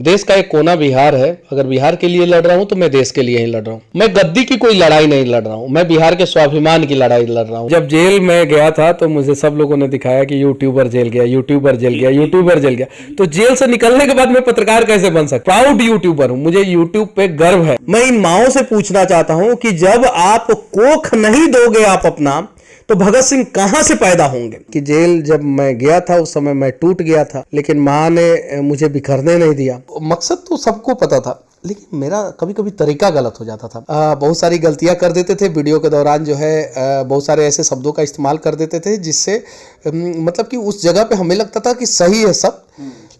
देश का एक कोना बिहार है। अगर बिहार के लिए लड़ रहा हूं तो मैं देश के लिए ही लड़ रहा हूं। मैं गद्दी की कोई लड़ाई नहीं लड़ रहा हूं, मैं बिहार के स्वाभिमान की लड़ाई लड़ रहा हूं। जब जेल में गया था तो मुझे सब लोगों ने दिखाया कि यूट्यूबर जेल गया, यूट्यूबर जेल गया, यूट्यूबर जेल गया। तो जेल से निकलने के बाद मैं पत्रकार कैसे बन सकता? प्राउड यूट्यूबर हूं, मुझे यूट्यूब पे गर्व है। मैं इन माओं से पूछना चाहता हूं कि जब आप कोख नहीं दोगे आप अपना, तो भगत सिंह कहां से पैदा होंगे? कि जेल जब मैं गया था उस समय मैं टूट गया था, लेकिन मां ने मुझे बिखरने नहीं दिया। मकसद तो सबको पता था, लेकिन मेरा कभी कभी तरीका गलत हो जाता था। बहुत सारी गलतियां कर देते थे वीडियो के दौरान, जो है बहुत सारे ऐसे शब्दों का इस्तेमाल कर देते थे जिससे मतलब कि उस जगह पे हमें लगता था कि सही है सब,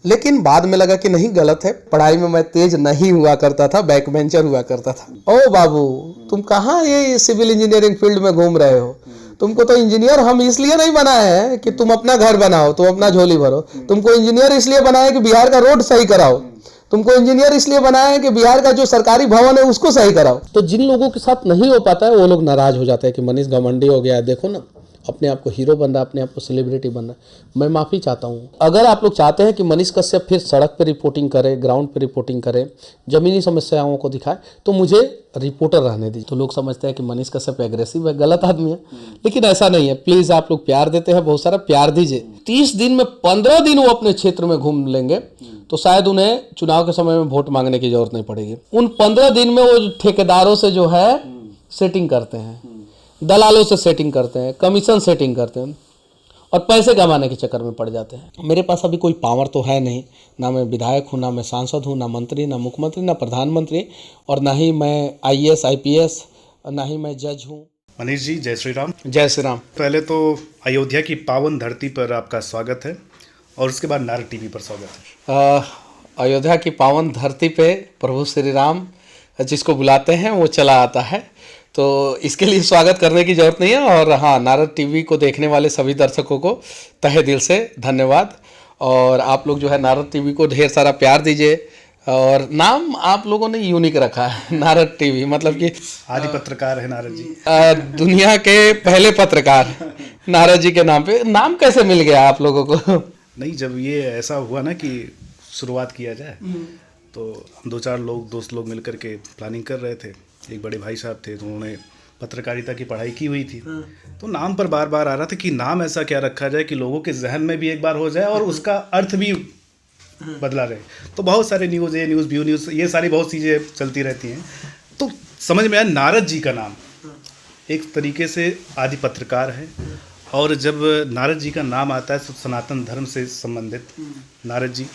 लेकिन बाद में लगा कि नहीं, गलत है। पढ़ाई में मैं तेज नहीं हुआ करता था, बैक बेंचर हुआ करता था। ओ बाबू, तुम कहाँ ये सिविल इंजीनियरिंग फील्ड में घूम रहे हो? तुमको तो इंजीनियर हम इसलिए नहीं बनाए हैं कि तुम अपना घर बनाओ, तुम अपना झोली भरो। तुमको इंजीनियर इसलिए बनाए कि बिहार का रोड सही कराओ। तुमको इंजीनियर इसलिए बनाया है कि बिहार का जो सरकारी भवन है उसको सही कराओ। तो जिन लोगों के साथ नहीं हो पाता है वो लोग नाराज हो जाते हैं कि मनीष घमंडी हो गया, देखो ना, अपने आप को हीरो बन रहा है, अपने आप को सेलिब्रिटी बन रहा है। मैं माफ़ी चाहता हूँ। अगर आप लोग चाहते हैं कि मनीष कश्यप फिर सड़क पे रिपोर्टिंग करे, ग्राउंड पे रिपोर्टिंग करे, ज़मीनी समस्याओं को दिखाए, तो मुझे रिपोर्टर रहने दीजिए। तो लोग समझते हैं कि मनीष कश्यप एग्रेसिव है, गलत आदमी है, लेकिन ऐसा नहीं है। प्लीज़, आप लोग प्यार देते हैं, बहुत सारा प्यार दीजिए। 30 दिन में 15 दिन वो अपने क्षेत्र में घूम लेंगे तो शायद उन्हें चुनाव के समय में वोट मांगने की जरूरत नहीं पड़ेगी। उन 15 दिन में वो ठेकेदारों से जो है सेटिंग करते हैं, दलालों से सेटिंग करते हैं, कमीशन सेटिंग करते हैं और पैसे कमाने के चक्कर में पड़ जाते हैं। मेरे पास अभी कोई पावर तो है नहीं, ना मैं विधायक हूँ, ना मैं सांसद हूँ, ना मंत्री, ना मुख्यमंत्री, ना प्रधानमंत्री, और ना ही मैं IAS IPS, ना ही मैं जज हूँ। मनीष जी, जय श्री राम। जय श्री राम। पहले तो अयोध्या की पावन धरती पर आपका स्वागत है और उसके बाद नारद टीवी पर स्वागत है। अयोध्या की पावन धरती पे प्रभु श्री राम जिसको बुलाते हैं वो चला आता है, तो इसके लिए स्वागत करने की जरूरत नहीं है। और हाँ, नारद टीवी को देखने वाले सभी दर्शकों को तहे दिल से धन्यवाद। और आप लोग जो है नारद टीवी को ढेर सारा प्यार दीजिए। और नाम आप लोगों ने यूनिक रखा है, नारद टीवी, मतलब कि आदि पत्रकार है नारद जी। दुनिया के पहले पत्रकार नारद जी के नाम पे। नाम कैसे मिल गया आप लोगों को? नहीं, जब ये ऐसा हुआ ना कि शुरुआत किया जाए, तो हम 2-4 लोग, दोस्त लोग मिलकर के प्लानिंग कर रहे थे। एक बड़े भाई साहब थे, तो उन्होंने पत्रकारिता की पढ़ाई की हुई थी, तो नाम पर बार बार आ रहा था कि नाम ऐसा क्या रखा जाए कि लोगों के जहन में भी एक बार हो जाए और उसका अर्थ भी बदला रहे। तो बहुत सारे न्यूज़, ये न्यूज़, व्यू न्यूज़, ये सारी बहुत चीज़ें चलती रहती हैं। तो समझ में आया नारद जी का नाम एक तरीके से आदि पत्रकार है, और जब नारद जी का नाम आता है तो सनातन धर्म से संबंधित नारद जी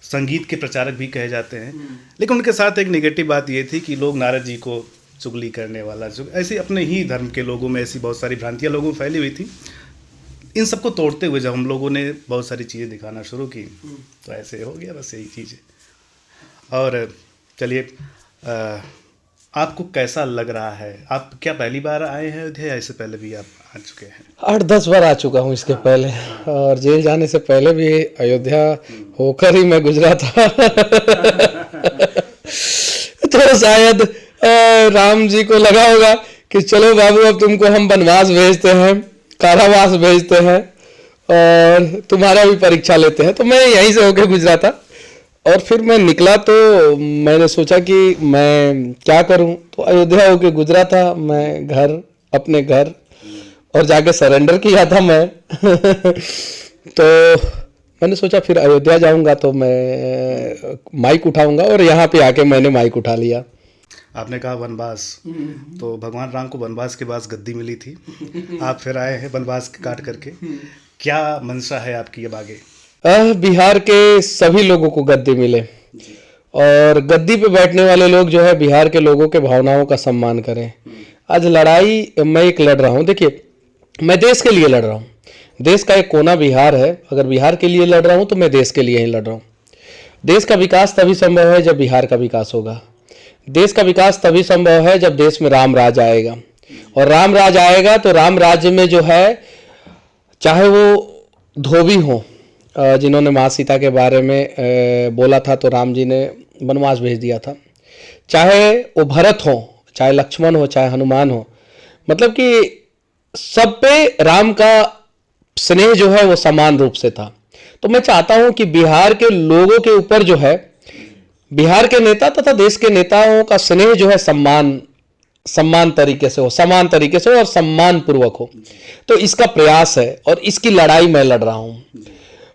संगीत के प्रचारक भी कहे जाते हैं। लेकिन उनके साथ एक नेगेटिव बात ये थी कि लोग नारद जी को चुगली करने वाला, ऐसे अपने ही धर्म के लोगों में ऐसी बहुत सारी भ्रांतियाँ लोगों में फैली हुई थी। इन सबको तोड़ते हुए जब हम लोगों ने बहुत सारी चीज़ें दिखाना शुरू की, तो ऐसे हो गया, बस यही चीज़ है। और चलिए, आपको कैसा लग रहा है? आप क्या पहली बार आए हैं अयोध्या, या इससे पहले भी आप आ चुके हैं? 8-10 बार आ चुका हूँ इसके पहले, और जेल जाने से पहले भी अयोध्या होकर ही मैं गुजरा था। तो शायद राम जी को लगा होगा कि चलो बाबू, अब तुमको हम वनवास भेजते हैं, कारावास भेजते हैं और तुम्हारा भी परीक्षा लेते हैं। तो मैं यहीं से होकर गुजरा था, और फिर मैं निकला तो मैंने सोचा कि मैं क्या करूं, तो अयोध्या होके गुजरा था मैं घर, अपने घर, और जाके सरेंडर किया था मैं। तो मैंने सोचा फिर अयोध्या जाऊंगा तो मैं माइक उठाऊंगा, और यहाँ पे आके मैंने माइक उठा लिया। आपने कहा वनवास, तो भगवान राम को वनवास के बाद गद्दी मिली थी, आप फिर आए हैं वनवास काट करके। क्या मंशा है आपकी अब आगे? बिहार के सभी लोगों को गद्दी मिले, और गद्दी पे बैठने वाले लोग जो है बिहार के लोगों के भावनाओं का सम्मान करें। आज लड़ाई मैं एक लड़ रहा हूँ, देखिए, मैं देश के लिए लड़ रहा हूँ। देश का एक कोना बिहार है। अगर बिहार के लिए लड़ रहा हूँ तो मैं देश के लिए ही लड़ रहा हूँ। देश का विकास तभी संभव है जब बिहार का विकास होगा। देश का विकास तभी संभव है जब देश में राम राज आएगा, और राम राज आएगा तो राम राज्य में जो है, चाहे वो धोबी हो जिन्होंने माँ सीता के बारे में बोला था तो राम जी ने वनवास भेज दिया था, चाहे वो भरत हो, चाहे लक्ष्मण हो, चाहे हनुमान हो, मतलब कि सब पे राम का स्नेह जो है वो समान रूप से था। तो मैं चाहता हूं कि बिहार के लोगों के ऊपर जो है, बिहार के नेता तथा देश के नेताओं का स्नेह जो है सम्मान तरीके से हो, समान तरीके से हो और सम्मान पूर्वक हो। तो इसका प्रयास है और इसकी लड़ाई मैं लड़ रहा हूं।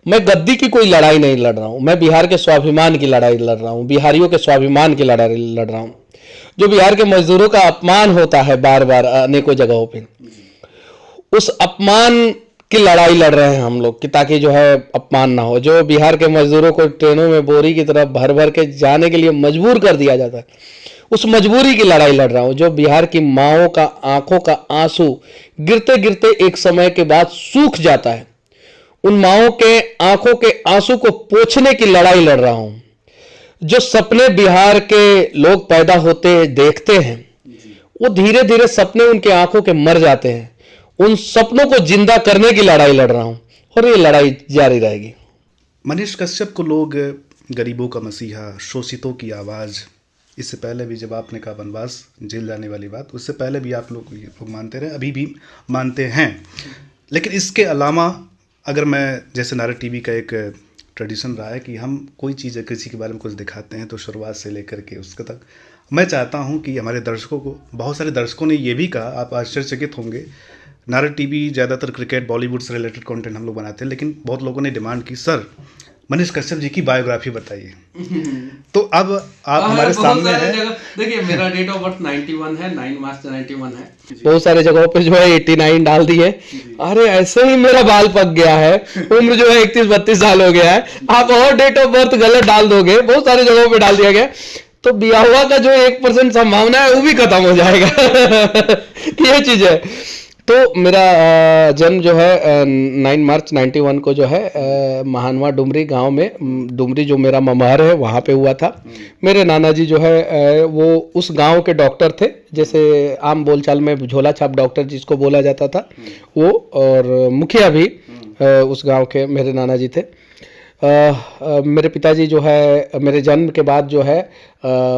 मैं गद्दी की कोई लड़ाई नहीं लड़ रहा हूं, मैं बिहार के स्वाभिमान की लड़ाई लड़ रहा हूं, बिहारियों के स्वाभिमान की लड़ाई लड़ रहा हूं। जो बिहार के मजदूरों का अपमान होता है बार बार अनेकों जगहों पे, उस अपमान की लड़ाई लड़ रहे हैं हम लोग कि ताकि जो है अपमान ना हो। जो बिहार के मजदूरों को ट्रेनों में बोरी की तरफ भर भर के जाने के लिए मजबूर कर दिया जाता है, उस मजबूरी की लड़ाई लड़ रहा हूं। जो बिहार की माओं का आंखों का आंसू गिरते गिरते एक समय के बाद सूख जाता है, उन माओं के आंखों के आंसू को पोंछने की लड़ाई लड़ रहा हूं। जो सपने बिहार के लोग पैदा होते देखते हैं, वो धीरे धीरे सपने उनके आंखों के मर जाते हैं। उन सपनों को जिंदा करने की लड़ाई लड़ रहा हूं और ये लड़ाई जारी रहेगी। मनीष कश्यप को लोग गरीबों का मसीहा, शोषितों की आवाज़, इससे पहले भी जब आपने कहा वनवास, जेल जाने वाली बात, उससे पहले भी आप लोग मानते रहे, अभी भी मानते हैं। लेकिन इसके अलावा अगर मैं, जैसे नारद टीवी का एक ट्रेडिशन रहा है कि हम कोई चीज़ किसी के बारे में कुछ दिखाते हैं तो शुरुआत से लेकर के उसके तक, मैं चाहता हूं कि हमारे दर्शकों को, बहुत सारे दर्शकों ने ये भी कहा, आप आश्चर्यचकित होंगे, नारद टीवी ज़्यादातर क्रिकेट, बॉलीवुड से रिलेटेड कंटेंट हम लोग बनाते हैं, लेकिन बहुत लोगों ने डिमांड की, सर मनीष कश्यप जी की बायोग्राफी बताइए। तो अब आप हमारे सामने हैं। देखिए, मेरा डेट ऑफ बर्थ 91 है, 9 मार्च 91 है। बहुत सारे जगहों पे जो है 89 डाल दिए। अरे ऐसे ही मेरा बाल पक गया है, उम्र जो है 31-32 साल हो गया है, आप और डेट ऑफ बर्थ गलत डाल दोगे, बहुत सारे जगहों पे डाल दिया गया, तो ब्याह हुआ का जो 1% संभावना है वो भी खत्म हो जाएगा। ये चीज है। तो मेरा जन्म जो है 9 मार्च 91 को जो है महानवा डुमरी गांव में, डुमरी जो मेरा ममहर है वहाँ पे हुआ था। मेरे नाना जी जो है वो उस गांव के डॉक्टर थे, जैसे आम बोलचाल में झोला छाप डॉक्टर जिसको बोला जाता था वो, और मुखिया भी उस गांव के मेरे नाना जी थे। मेरे पिताजी जो है, मेरे जन्म के बाद जो है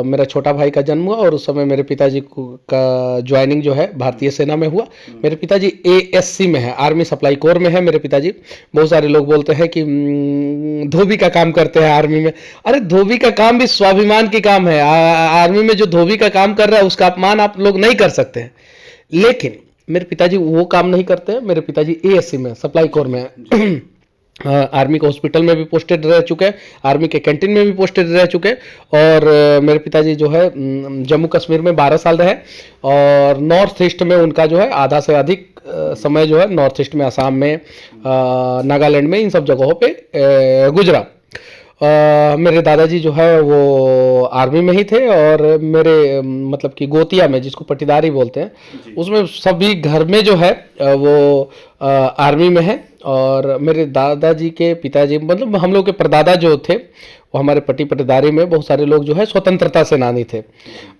मेरा छोटा भाई का जन्म हुआ और उस समय मेरे पिताजी का ज्वाइनिंग जो है भारतीय सेना में हुआ। मेरे पिताजी ASC में है, आर्मी सप्लाई कोर में है मेरे पिताजी। बहुत सारे लोग बोलते हैं कि धोबी का काम करते हैं आर्मी में। अरे धोबी का काम भी स्वाभिमान की काम है। आर्मी में जो धोबी का काम कर रहा है उसका अपमान आप लोग नहीं कर सकते हैं, लेकिन मेरे पिताजी वो काम नहीं करते हैं। मेरे पिताजी ASC में, सप्लाई कोर में है। आर्मी के हॉस्पिटल में भी पोस्टेड रह चुके हैं, आर्मी के कैंटीन में भी पोस्टेड रह चुके हैं। और मेरे पिताजी जो है जम्मू कश्मीर में 12 साल रहे और नॉर्थ ईस्ट में उनका जो है आधा से अधिक समय जो है नॉर्थ ईस्ट में, असम में, नागालैंड में, इन सब जगहों पे गुजरा। मेरे दादाजी जो है वो आर्मी में ही थे और मेरे मतलब कि गोतिया में, जिसको पटीदारी बोलते हैं, उसमें सभी घर में जो है वो आर्मी में है। और मेरे दादाजी के पिताजी, मतलब हम लोग के परदादा जो थे वो हमारे पटीदारी में बहुत सारे लोग जो है स्वतंत्रता सेनानी थे।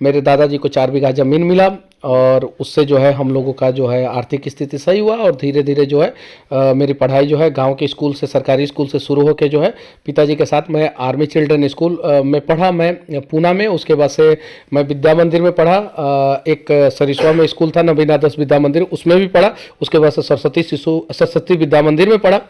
मेरे दादाजी को 4 बीघा ज़मीन मिला और उससे जो है हम लोगों का जो है आर्थिक स्थिति सही हुआ और धीरे धीरे जो है मेरी पढ़ाई जो है गांव के स्कूल से, सरकारी स्कूल से शुरू होकर जो है पिताजी के साथ मैं आर्मी चिल्ड्रन स्कूल में पढ़ा, मैं पूना में। उसके बाद से मैं विद्या मंदिर में पढ़ा, एक सरिस्वा में स्कूल था नवीन आदर्श विद्या मंदिर, उसमें भी पढ़ा। उसके बाद से सरस्वती विद्या मंदिर में पढ़ा।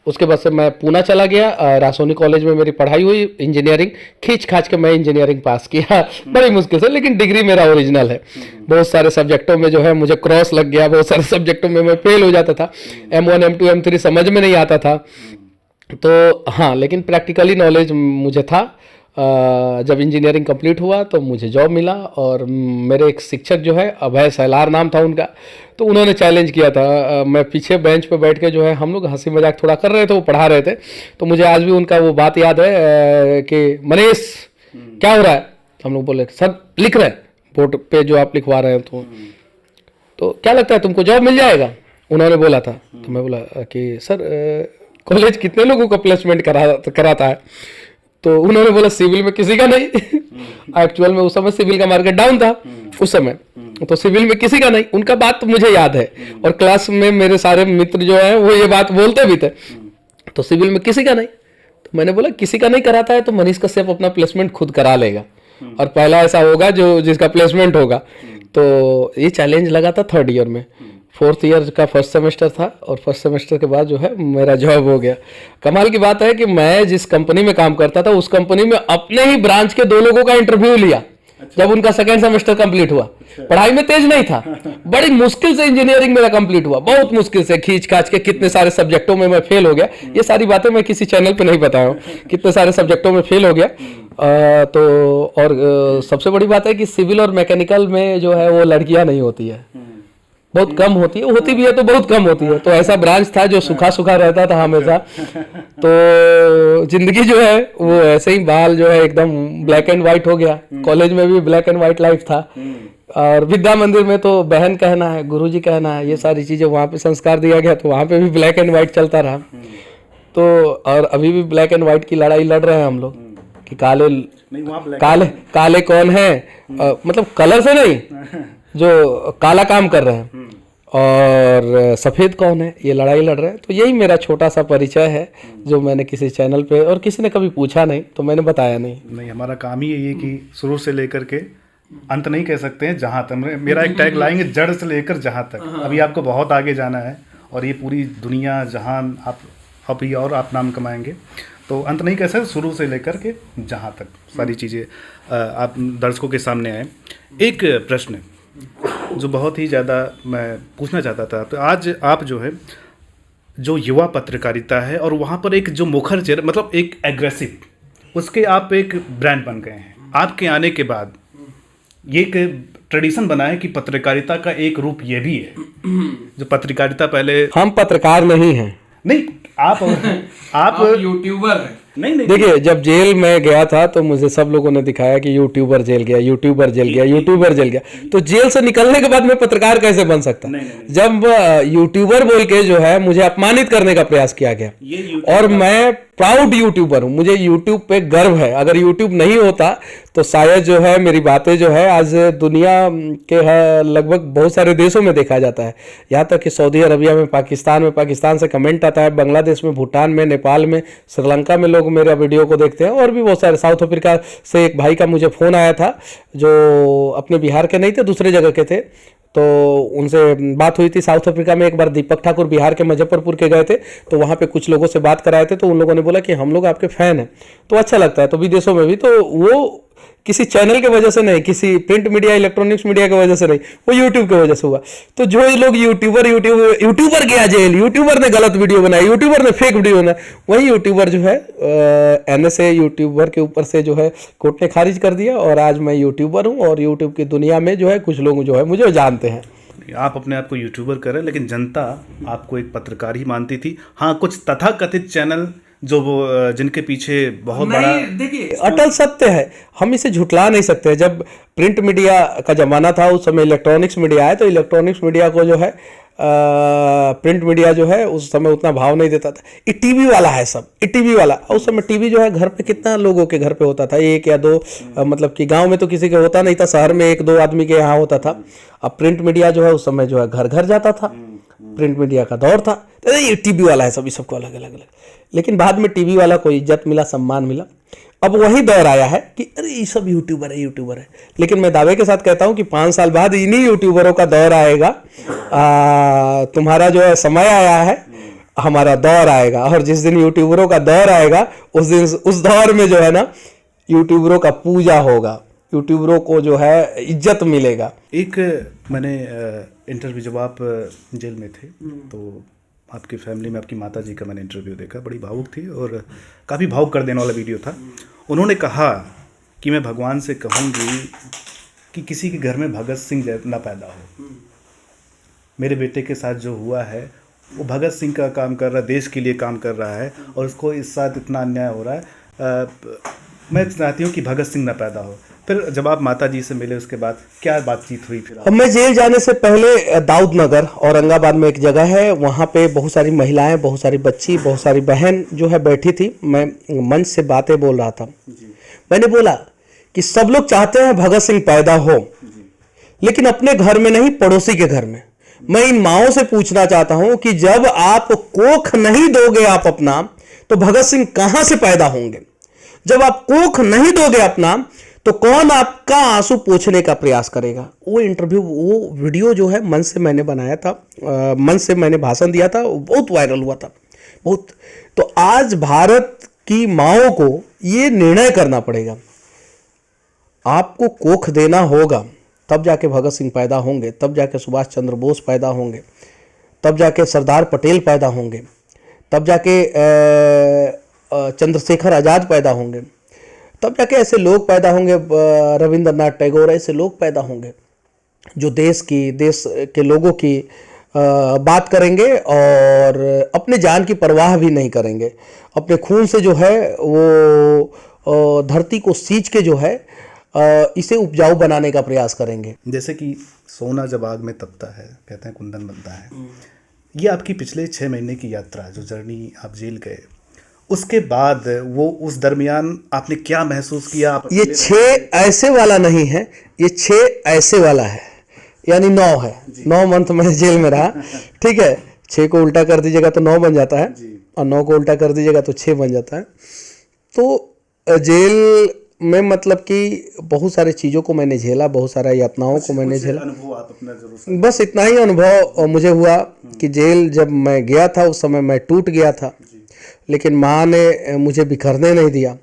उसके बाद से मैं पूना चला गया, रासोनी कॉलेज में मेरी पढ़ाई हुई, इंजीनियरिंग खींच खाच के मैं इंजीनियरिंग पास किया बड़ी मुश्किल से, लेकिन डिग्री मेरा ओरिजिनल है। बहुत सारे सब्जेक्टों में जो है मुझे क्रॉस लग गया, बहुत सारे सब्जेक्टों में मैं फेल हो जाता था, M1 M2 M3 समझ में नहीं आता था। तो हाँ, लेकिन प्रैक्टिकली नॉलेज मुझे था। जब इंजीनियरिंग कंप्लीट हुआ तो मुझे जॉब मिला और मेरे एक शिक्षक जो है, अभय सैलार नाम था उनका, तो उन्होंने चैलेंज किया था। मैं पीछे बेंच पे बैठ के जो है, हम लोग हंसी मजाक थोड़ा कर रहे थे, वो पढ़ा रहे थे, तो मुझे आज भी उनका वो बात याद है कि मनीष क्या हो रहा है। हम लोग बोले सर लिख रहे हैं बोर्ड पे जो आप लिखवा रहे हैं, तो क्या लगता है तुमको जॉब मिल जाएगा, उन्होंने बोला था। तो मैं बोला कि सर कॉलेज कितने लोगों को प्लेसमेंट कराता है, तो उन्होंने बोला सिविल में किसी का नहीं। एक्चुअल में उस समय सिविल का मार्केट डाउन था उस समय, तो सिविल में किसी का नहीं। उनका बात तो मुझे याद है और क्लास में मेरे सारे मित्र जो है वो ये बात बोलते भी थे, तो सिविल में किसी का नहीं। तो मैंने बोला किसी का नहीं कराता है तो मनीष कश्यप अपना प्लेसमेंट खुद करा लेगा और पहला ऐसा होगा जो जिसका प्लेसमेंट होगा। तो ये चैलेंज लगा था 3rd ईयर में। 4th ईयर का फर्स्ट सेमेस्टर था और फर्स्ट सेमेस्टर के बाद जो है मेरा जॉब हो गया। कमाल की बात है कि मैं जिस कंपनी में काम करता था उस कंपनी में अपने ही ब्रांच के 2 लोगों का इंटरव्यू लिया। जब उनका सेकंड सेमेस्टर कंप्लीट हुआ, पढ़ाई में तेज नहीं था, बड़ी मुश्किल से इंजीनियरिंग मेरा कंप्लीट हुआ, बहुत मुश्किल से खींच खाच के कितने सारे सब्जेक्टों में मैं फेल हो गया। ये सारी बातें मैं किसी चैनल पे नहीं बताया हूँ, कितने सारे सब्जेक्टों में फेल हो गया। सबसे बड़ी बात है कि सिविल और मैकेनिकल में जो है वो लड़कियां नहीं होती है, बहुत कम होती है, होती भी है तो बहुत कम होती है। तो ऐसा ब्रांच था जो सूखा सूखा रहता था हमेशा। तो जिंदगी जो है वो ऐसे ही, बाल जो है एकदम ब्लैक एंड व्हाइट हो गया। कॉलेज में भी ब्लैक एंड व्हाइट लाइफ था, और विद्या मंदिर में तो बहन कहना है, गुरुजी कहना है, ये सारी चीजें वहाँ पे संस्कार दिया गया, तो वहाँ पे भी ब्लैक एंड व्हाइट चलता रहा। तो और अभी भी ब्लैक एंड व्हाइट की लड़ाई लड़ रहे हैं हम लोग कि काले कौन है, मतलब कलर से नहीं, जो काला काम कर रहे हैं, और सफेद कौन है, ये लड़ाई लड़ रहे हैं। तो यही मेरा छोटा सा परिचय है जो मैंने किसी चैनल पे, और किसी ने कभी पूछा नहीं तो मैंने बताया नहीं। हमारा काम ही यही है कि शुरू से लेकर के अंत नहीं कह सकते हैं, जहाँ तक मेरा एक टैग लाएंगे, जड़ से लेकर जहाँ तक। अभी आपको बहुत आगे जाना है और ये पूरी दुनिया जहान आप अभी और आप नाम कमाएंगे, तो अंत नहीं कह सकते, शुरू से लेकर के जहाँ तक सारी चीज़ें आप दर्शकों के सामने आए। एक प्रश्न जो बहुत ही ज़्यादा मैं पूछना चाहता था, तो आज आप जो है जो युवा पत्रकारिता है और वहाँ पर एक जो मुखर चेहरा, मतलब एक एग्रेसिव, उसके आप एक ब्रांड बन गए हैं। आपके आने के बाद ये एक ट्रेडिशन बना है कि पत्रकारिता का एक रूप ये भी है, जो पत्रकारिता पहले हम पत्रकार नहीं हैं। नहीं, आप यूट्यूबर हैं। नहीं देखिए, जब जेल में गया था तो मुझे सब लोगों ने दिखाया कि यूट्यूबर जेल गया, यूट्यूबर जेल गया, यूट्यूबर जेल गया। तो जेल से निकलने के बाद मैं पत्रकार कैसे बन सकता? जब यूट्यूबर बोल के जो है मुझे अपमानित करने का प्रयास किया गया, और मैं प्राउड यूट्यूबर हूँ, मुझे यूट्यूब पे गर्व है। अगर यूट्यूब नहीं होता तो शायद जो है मेरी बातें जो है आज दुनिया के लगभग बहुत सारे देशों में देखा जाता है, यहाँ तक कि सऊदी अरबिया में, पाकिस्तान से कमेंट आता है, बांग्लादेश में, भूटान में, नेपाल में, श्रीलंका में लोग मेरा वीडियो को देखते हैं, और भी बहुत सारे। साउथ अफ्रीका से एक भाई का मुझे फ़ोन आया था जो अपने बिहार के नहीं थे, दूसरे जगह के थे, तो उनसे बात हुई थी। साउथ अफ्रीका में एक बार दीपक ठाकुर बिहार के मुजफ्फरपुर के गए थे, तो वहाँ पे कुछ लोगों से बात कराए थे, तो उन लोगों ने बोला कि हम लोग आपके फ़ैन हैं, तो अच्छा लगता है। तो विदेशों में भी, तो वो किसी चैनल के वजह से नहीं, किसी प्रिंट मीडिया, इलेक्ट्रॉनिक्स मीडिया की वजह से नहीं, वो यूट्यूब की वजह से हुआ। तो जो लोग यूट्यूबर गया जेल, यूट्यूबर ने गलत वीडियो बनाई, यूट्यूबर ने फेक वीडियो बनाई, वही यूट्यूबर जो है NSA यूट्यूबर के ऊपर से जो है कोर्ट ने खारिज कर दिया, और आज मैं यूट्यूबर हूँ, और यूट्यूब की दुनिया में जो है कुछ लोग जो है मुझे जानते हैं। आप अपने आप को यूट्यूबर कर रहे हैं, लेकिन जनता आपको एक पत्रकार ही मानती थी। हाँ, कुछ तथाकथित चैनल जो वो जिनके पीछे बहुत बड़ा, देखिए, अटल सत्य है, हम इसे झुटला नहीं सकते। जब प्रिंट मीडिया का जमाना था, उस समय इलेक्ट्रॉनिक्स मीडिया आया, तो इलेक्ट्रॉनिक्स मीडिया को जो है प्रिंट मीडिया जो है उस समय उतना भाव नहीं देता था। ये टीवी वाला है सब, ये टीवी वाला। उस समय टीवी जो है घर पे कितना लोगों के घर पे होता था, 1 या 2, मतलब कि गांव में तो किसी के होता नहीं था, शहर में 1-2 आदमी के यहाँ होता था। अब प्रिंट मीडिया जो है उस समय जो है घर घर जाता था, प्रिंट मीडिया का दौर था। तो ये टीवी वाला है सब, सबको अलग अलग। लेकिन बाद में टीवी वाला को इज्जत मिला, सम्मान मिला। अब वही दौर आया है कि अरे ये सब यूट्यूबर है। लेकिन मैं दावे के साथ कहता हूं कि 5 साल बाद इन्हीं यूट्यूबरों का दौर आएगा। तुम्हारा जो है समय आया है, हमारा दौर आएगा, और जिस दिन यूट्यूबरों का दौर आएगा उस दिन, उस दौर में जो है ना, यूट्यूबरों का पूजा होगा, यूट्यूबरों को जो है इज्जत मिलेगा। एक मैंने इंटरव्यू, जब आप जेल में थे तो आपकी फैमिली में आपकी माता जी का मैंने इंटरव्यू देखा, बड़ी भावुक थी और काफ़ी भावुक कर देने वाला वीडियो था। उन्होंने कहा कि मैं भगवान से कहूँगी कि किसी के घर में भगत सिंह ना पैदा हो। मेरे बेटे के साथ जो हुआ है वो भगत सिंह का काम कर रहा है, देश के लिए काम कर रहा है, और उसको इस साथ इतना अन्याय हो रहा है। मैं चाहती हूँ कि भगत सिंह ना पैदा हो। फिर जब आप माता जी से मिले उसके बाद क्या बातचीत हुई? फिर मैं जेल जाने से पहले दाऊद नगर औरंगाबाद में एक जगह है, वहाँ पे बहुत सारी महिलाएं, बहुत सारी बच्ची, बहुत सारी बहन जो है बैठी थी। मैं मंच से बातें बोल रहा था। मैंने बोला कि सब लोग चाहते हैं भगत सिंह पैदा हो, लेकिन अपने घर में नहीं, पड़ोसी के घर में। मैं इन माओं से पूछना चाहता हूं कि जब आप कोख नहीं दोगे आप अपना, तो भगत सिंह कहां से पैदा होंगे? जब आप कोख नहीं दोगे अपना, तो कौन आपका आंसू पोंछने का प्रयास करेगा? वो इंटरव्यू, वो वीडियो जो है मन से मैंने बनाया था, मन से मैंने भाषण दिया था, बहुत वायरल हुआ था, बहुत। तो आज भारत की माँओं को ये निर्णय करना पड़ेगा, आपको कोख देना होगा, तब जाके भगत सिंह पैदा होंगे, तब जाके सुभाष चंद्र बोस पैदा होंगे, तब जाके सरदार पटेल पैदा होंगे, तब जाके चंद्रशेखर आज़ाद पैदा होंगे, तब जाके ऐसे लोग पैदा होंगे, रविंद्रनाथ टैगोर, ऐसे लोग पैदा होंगे जो देश के लोगों की बात करेंगे और अपने जान की परवाह भी नहीं करेंगे, अपने खून से जो है वो धरती को सींच के जो है इसे उपजाऊ बनाने का प्रयास करेंगे। जैसे कि सोना जब आग में तपता है, कहते हैं कुंदन बनता है। ये आपकी पिछले 6 महीने की यात्रा, जो जर्नी आप जेल गए, उसके बाद वो उस दरमियान आपने क्या महसूस किया? ये 6 ऐसे वाला नहीं है, ये 6 ऐसे वाला है, यानी 9 है। 9 मंथ में जेल में रहा, ठीक है। 6 को उल्टा कर दीजिएगा तो 9 बन जाता है, और 9 को उल्टा कर दीजिएगा तो 6 बन जाता है। तो जेल में मतलब कि बहुत सारी चीज़ों को मैंने झेला, बहुत सारा यातनाओं को मैंने झेला। अनुभव आप अपना जरूर। बस इतना ही अनुभव मुझे हुआ कि जेल जब मैं गया था उस समय मैं टूट गया था, लेकिन माँ ने मुझे बिखरने नहीं दिया।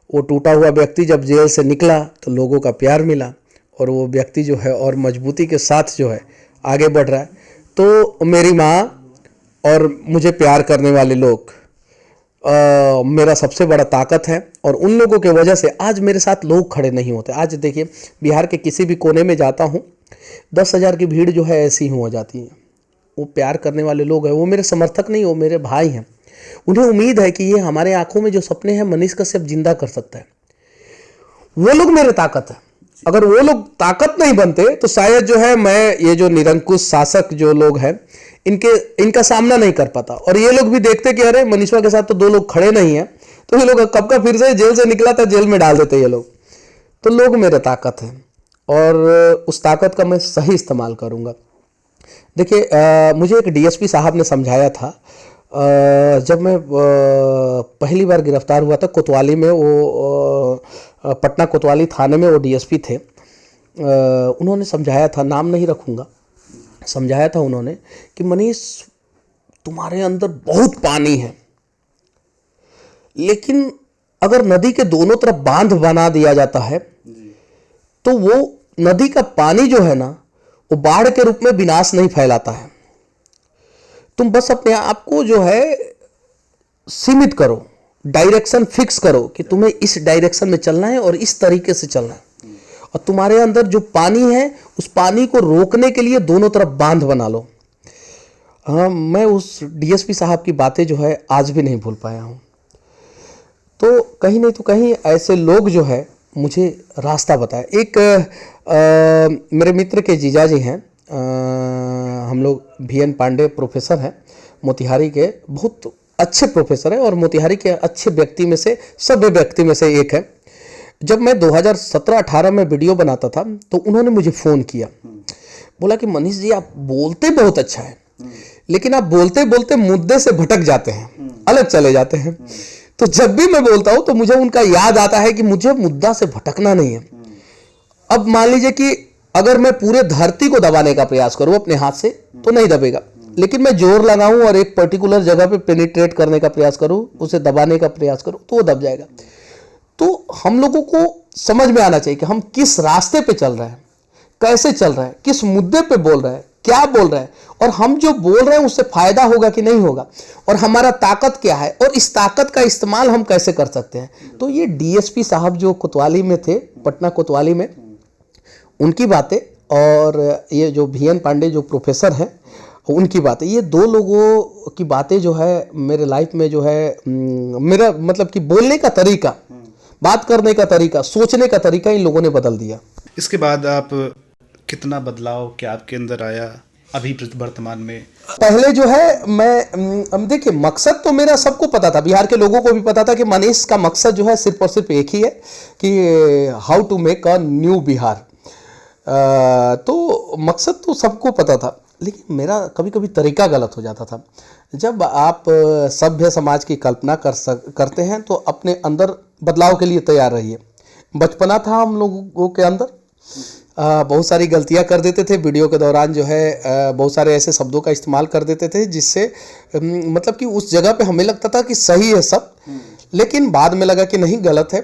वो टूटा हुआ व्यक्ति जब जेल से निकला तो लोगों का प्यार मिला, और वो व्यक्ति जो है और मजबूती के साथ जो है आगे बढ़ रहा है। तो मेरी माँ और मुझे प्यार करने वाले लोग मेरा सबसे बड़ा ताकत है, और उन लोगों के वजह से आज मेरे साथ लोग खड़े नहीं होते। आज देखिए बिहार के किसी भी कोने में जाता हूँ, 10,000 की भीड़ जो है ऐसी ही हो जाती है। वो प्यार करने वाले लोग हैं, वो मेरे समर्थक नहीं, वो मेरे भाई हैं। उन्हें उम्मीद है कि ये हमारे आंखों में जो सपने हैं मनीष कश्यप जिंदा कर सकता है। वो लोग मेरे ताकत है। अगर वो लोग ताकत नहीं बनते तो शायद जो है मैं ये जो निरंकुश शासक जो लोग हैं इनका सामना नहीं कर पाता। और ये लोग भी देखते कि अरे मनीषवा के साथ तो 2 लोग खड़े नहीं हैं, तो ये लोग कब का फिर से जेल से निकला था जेल में डाल देते ये लोग। तो लोग मेरे ताकत हैं, और उस ताकत का मैं सही इस्तेमाल करूँगा। देखिए मुझे एक डीएसपी साहब ने समझाया था, जब मैं पहली बार गिरफ्तार हुआ था कोतवाली में, वो पटना कोतवाली थाने में वो डीएसपी थे। उन्होंने समझाया था, नाम नहीं रखूँगा, समझाया था उन्होंने कि मनीष तुम्हारे अंदर बहुत पानी है, लेकिन अगर नदी के दोनों तरफ बांध बना दिया जाता है तो वो नदी का पानी जो है ना वो बाढ़ के रूप में विनाश नहीं फैलाता है। तुम बस अपने आप को जो है सीमित करो, डायरेक्शन फिक्स करो कि तुम्हें इस डायरेक्शन में चलना है और इस तरीके से चलना है, और तुम्हारे अंदर जो पानी है उस पानी को रोकने के लिए दोनों तरफ बांध बना लो। हाँ, मैं उस डीएसपी साहब की बातें जो है आज भी नहीं भूल पाया हूँ। तो कहीं नहीं तो कहीं ऐसे लोग जो है मुझे रास्ता बताए। एक मेरे मित्र के जीजाजी हैं, हम लोग VN पांडे प्रोफेसर हैं, मोतिहारी के बहुत अच्छे प्रोफेसर हैं, और मोतिहारी के अच्छे व्यक्ति में से, सभ्य व्यक्ति में से एक है। जब मैं 2017-18 में वीडियो बनाता था तो उन्होंने मुझे फ़ोन किया, बोला कि मनीष जी आप बोलते बहुत अच्छा है, लेकिन आप बोलते बोलते मुद्दे से भटक जाते हैं, अलग चले जाते हैं। तो जब भी मैं बोलता हूँ तो मुझे उनका याद आता है कि मुझे मुद्दा से भटकना नहीं है। अब मान लीजिए कि अगर मैं पूरे धरती को दबाने का प्रयास करूँ अपने हाथ से तो नहीं दबेगा, लेकिन मैं जोर लगाऊं और एक पर्टिकुलर जगह पे पेनिट्रेट करने का प्रयास करूं, उसे दबाने का प्रयास करूं तो वो दब जाएगा। तो हम लोगों को समझ में आना चाहिए कि हम किस रास्ते पे चल रहे हैं, कैसे चल रहे हैं, किस मुद्दे पे बोल रहे हैं, क्या बोल रहे हैं, और हम जो बोल रहे हैं उससे फायदा होगा कि नहीं होगा, और हमारा ताकत क्या है, और इस ताकत का इस्तेमाल हम कैसे कर सकते हैं। तो ये डीएसपी साहब जो कोतवाली में थे, पटना कोतवाली में, उनकी बातें, और ये जो VN पांडे जो प्रोफेसर हैं उनकी बातें, ये 2 लोगों की बातें जो है मेरे लाइफ में जो है मेरा मतलब कि बोलने का तरीका, बात करने का तरीका, सोचने का तरीका इन लोगों ने बदल दिया। इसके बाद आप कितना बदलाव क्या आपके अंदर आया अभी वर्तमान में? पहले जो है मैं देखिए मकसद तो मेरा सबको पता था, बिहार के लोगों को भी पता था कि मनीष का मकसद जो है सिर्फ और सिर्फ एक ही है कि how to make a new Bihar. तो मकसद तो सबको पता था, लेकिन मेरा कभी कभी तरीका गलत हो जाता था। जब आप सभ्य समाज की कल्पना करते हैं तो अपने अंदर बदलाव के लिए तैयार रहिए। बचपना था हम लोगों के अंदर, बहुत सारी गलतियां कर देते थे वीडियो के दौरान, जो है बहुत सारे ऐसे शब्दों का इस्तेमाल कर देते थे जिससे मतलब कि उस जगह पे हमें लगता था कि सही है सब, लेकिन बाद में लगा कि नहीं, गलत है।